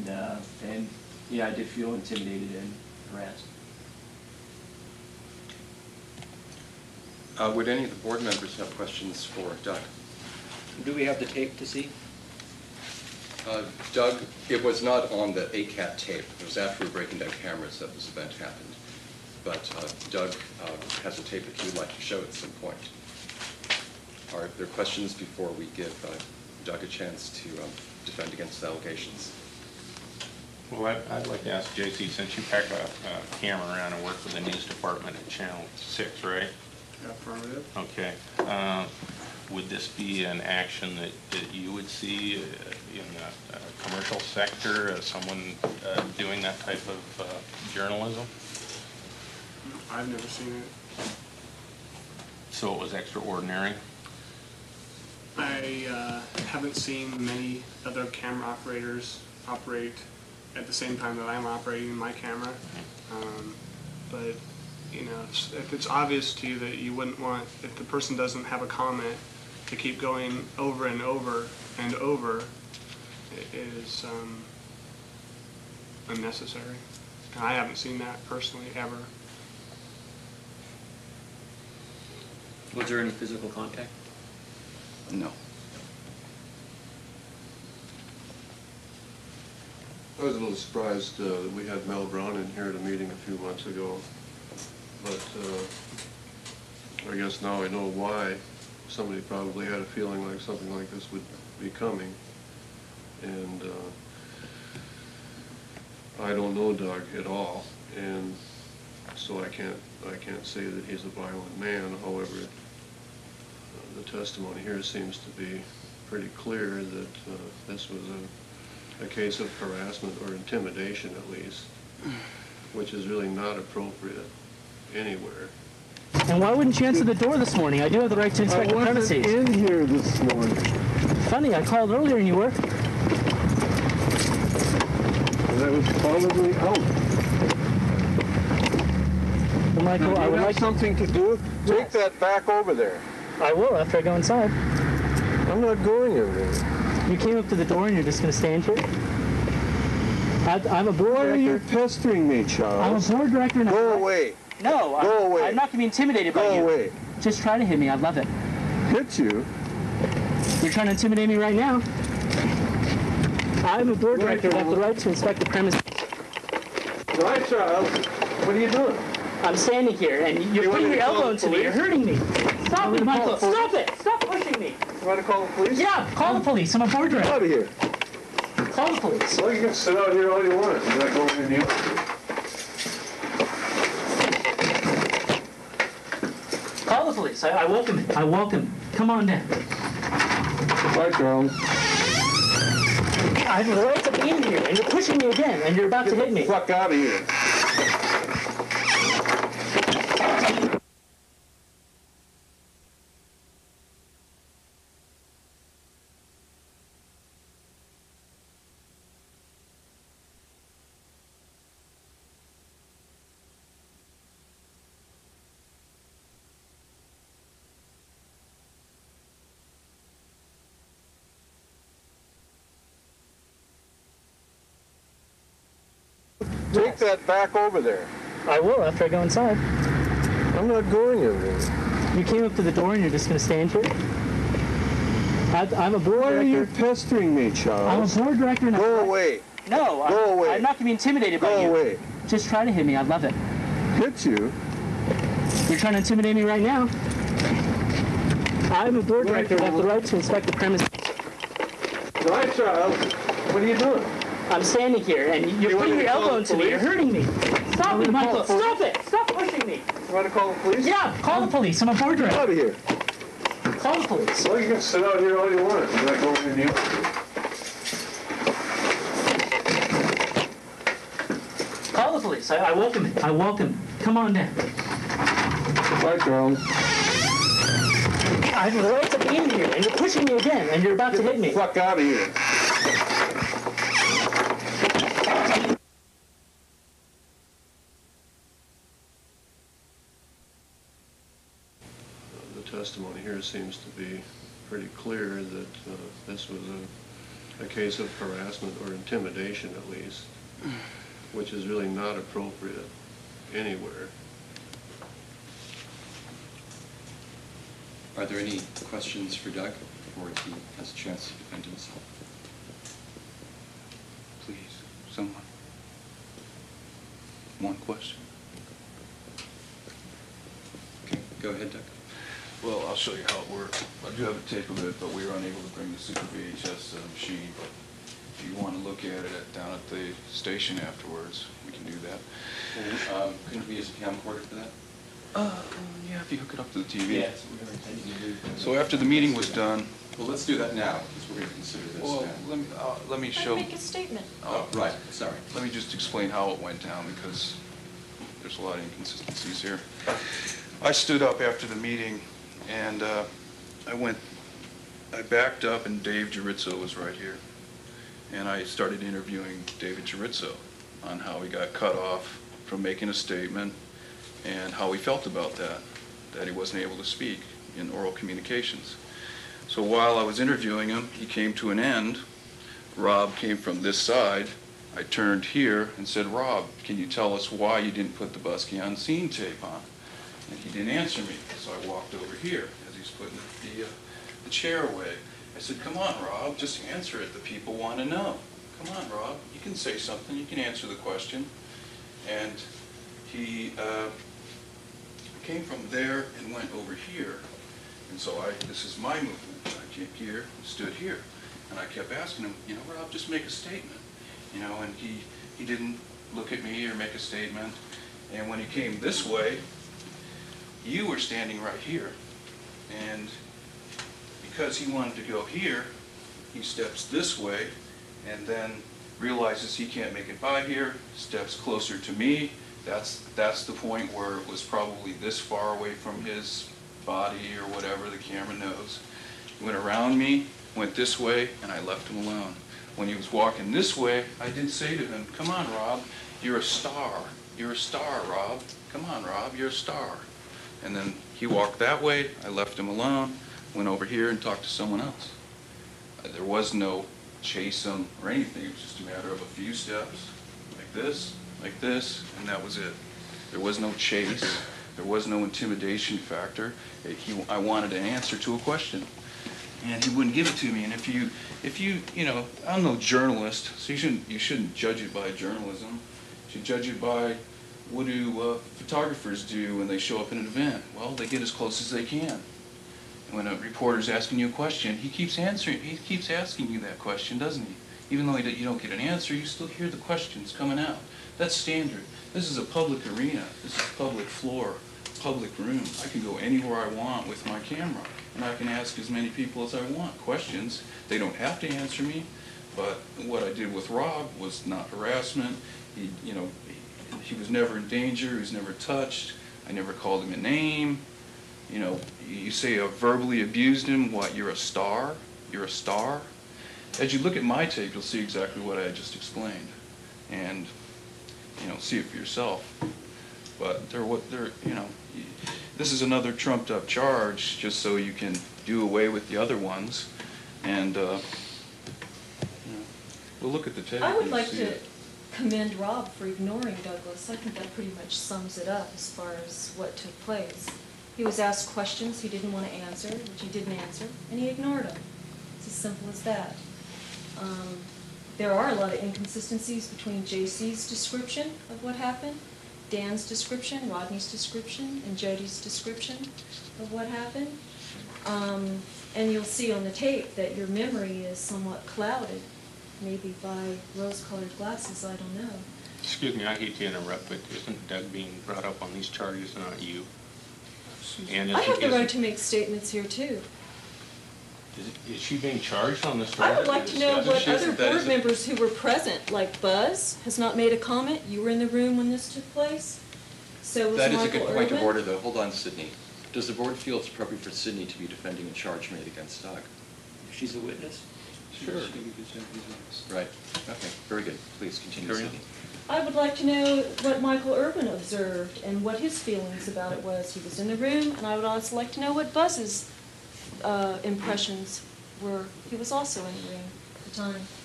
and yeah, I did feel intimidated and harassed. Would any of the board members have questions for Doug? Do we have the tape to see? Doug, it was not on the ACAT tape. It was after we were breaking down cameras that this event happened. But Doug has a tape that he would like to show at some point. Are there questions before we give Doug a chance to defend against the allegations? Well, I'd like to ask JC, since you pack a camera around and work with the news department at Channel 6, right? Affirmative. Okay. Would this be an action that you would see in the commercial sector as someone doing that type of journalism? I've never seen it. So it was extraordinary? I haven't seen many other camera operators operate at the same time that I'm operating my camera. But you know, if it's obvious to you that you wouldn't want, if the person doesn't have a comment, to keep going over and over and over, it is unnecessary. And I haven't seen that personally ever. Was there any physical contact? No. I was a little surprised that we had Mel Brown in here at a meeting a few months ago, but I guess now I know why. Somebody probably had a feeling like something like this would be coming, and I don't know Doug at all, and so I can't say that he's a violent man. However, the testimony here seems to be pretty clear that this was a case of harassment or intimidation, at least, which is really not appropriate anywhere. And why wouldn't you answer the door this morning? I do have the right to inspect the premises. I wasn't in here this morning. Funny, I called earlier and you were. And I was probably out. Well, Michael, I would like something to do. Take that back over there. I will after I go inside. I'm not going anywhere. You came up to the door and you're just going to stand here? I'm a board Why director. are you pestering me, Charles? I'm a board director. And Go away. No, Go away. I'm not going to be intimidated by you. Go away. Just try to hit me. I'd love it. Hit you? You're trying to intimidate me right now. I'm a board director. I have the right to inspect the premises. Right, Charles. What are you doing? I'm standing here, and you're putting your elbow into me. You're hurting me. Stop it, Michael. Stop it. Stop pushing me. You want to call the police? Yeah, call the police. I'm a board Get director. out of here. Call the police. Well, you can sit out here all you want. I'm not going in here. Call the police. I welcome it. I welcome it. Come on down. Bye, Charles. I have the right to be in here, and you're pushing me again, and you're about to hit me. Get the fuck out of here. Take that back over there. I will after I go inside. I'm not going anywhere. You came up to the door and you're just going to stand here? I'm a board Why director. are you pestering me, Charles? I'm a board director. And Go away. No, Go away. I'm not going to be intimidated by you. Go away. Just try to hit me. I'd love it. Hit you? You're trying to intimidate me right now. I'm a board director. I have the right to inspect the premises. Right, Charles. What are you doing? I'm standing here, and you're putting your elbow into me. You're hurting me. Stop it, Michael. Stop it. Stop pushing me. You want to call the police? Yeah, call the police. I'm a board Get director. out of here. Call the police. Well, you can sit out here all you want. I'm not going in here. Call the police. I welcome it. I welcome it. Come on down. Bye, Charles. I have the right to be in here, and you're pushing me again, and you're about to hit me. Get the fuck out of here. The testimony here seems to be pretty clear that this was a case of harassment or intimidation at least, which is really not appropriate anywhere. Are there any questions for Doug before he has a chance to defend himself? Please, someone. One question. Okay, go ahead, Doug. Well, I'll show you how it works. I do have a tape of it, but we were unable to bring the Super VHS machine. But if you want to look at it down at the station afterwards, we can do that. Well, couldn't we use a camcorder for that? Yeah, if you hook it up to the TV. Yeah, that's what we were intending to do. So after the meeting was done, Well, let's do that now, because we're going to consider this well, now. let me I'd show. make a statement. Oh, right, sorry. Let me just explain how it went down, because there's a lot of inconsistencies here. I stood up after the meeting, and I backed up, and Dave Girizzo was right here. And I started interviewing David Girizzo on how he got cut off from making a statement and how he felt about that he wasn't able to speak in oral communications. So while I was interviewing him, he came to an end. Rob came from this side. I turned here and said, Rob, can you tell us why you didn't put the Busky on scene tape on? And he didn't answer me, so I walked over here as he's putting the chair away. I said, come on, Rob, just answer it. The people want to know. Come on, Rob, you can say something. You can answer the question. And he came from there and went over here. And so this is my movement. I came here, stood here. And I kept asking him, Rob, just make a statement. And he didn't look at me or make a statement. And when he came this way, you were standing right here. And because he wanted to go here, he steps this way and then realizes he can't make it by here, steps closer to me. That's the point where it was probably this far away from his body or whatever, the camera knows. He went around me, went this way, and I left him alone. When he was walking this way, I did say to him, come on, Rob, you're a star. You're a star, Rob. Come on, Rob, you're a star. And then he walked that way, I left him alone, went over here and talked to someone else. There was no chase him or anything. It was just a matter of a few steps, like this, and that was it. There was no chase. There was no intimidation factor. I wanted an answer to a question, and he wouldn't give it to me. And if you, I'm no journalist, so you shouldn't judge it by journalism. You should judge it by what do photographers do when they show up in an event? Well, they get as close as they can. When a reporter's asking you a question, he keeps asking you that question, doesn't he? Even though you don't get an answer, you still hear the questions coming out. That's standard. This is a public arena. This is a public floor, public room. I can go anywhere I want with my camera, and I can ask as many people as I want questions. They don't have to answer me, but what I did with Rob was not harassment. He was never in danger. He was never touched. I never called him a name. You say I verbally abused him. What, you're a star? You're a star? As you look at my tape, you'll see exactly what I just explained. And, see it for yourself. But this is another trumped up charge just so you can do away with the other ones. And, we'll look at the tape. I would and like see to it. commend Rob for ignoring Douglas. I think that pretty much sums it up as far as what took place. He was asked questions he didn't want to answer, which he didn't answer, and he ignored them. It's as simple as that. There are a lot of inconsistencies between JC's description of what happened, Dan's description, Rodney's description, and Jody's description of what happened. And you'll see on the tape that your memory is somewhat clouded, maybe by rose-colored glasses, I don't know. Excuse me, I hate to interrupt, but isn't Doug being brought up on these charges, not you? And I have the right isn't- to make statements here, too. Is she being charged on this? I would like to know what She is- other that is board a- members who were present, like Buzz, has not made a comment. You were in the room when this took place. So was That is a Michael good point of Irwin. order, though. Hold on, Sydney. Does the board feel it's appropriate for Sydney to be defending a charge made against Doug? If she's a witness? Sure. Right. Okay, very good. Please continue, Carry on. Sydney. I would like to know what Michael Irwin observed and what his feelings about it was. He was in the room, and I would also like to know what Buzz's impressions were. He was also in the room. the time.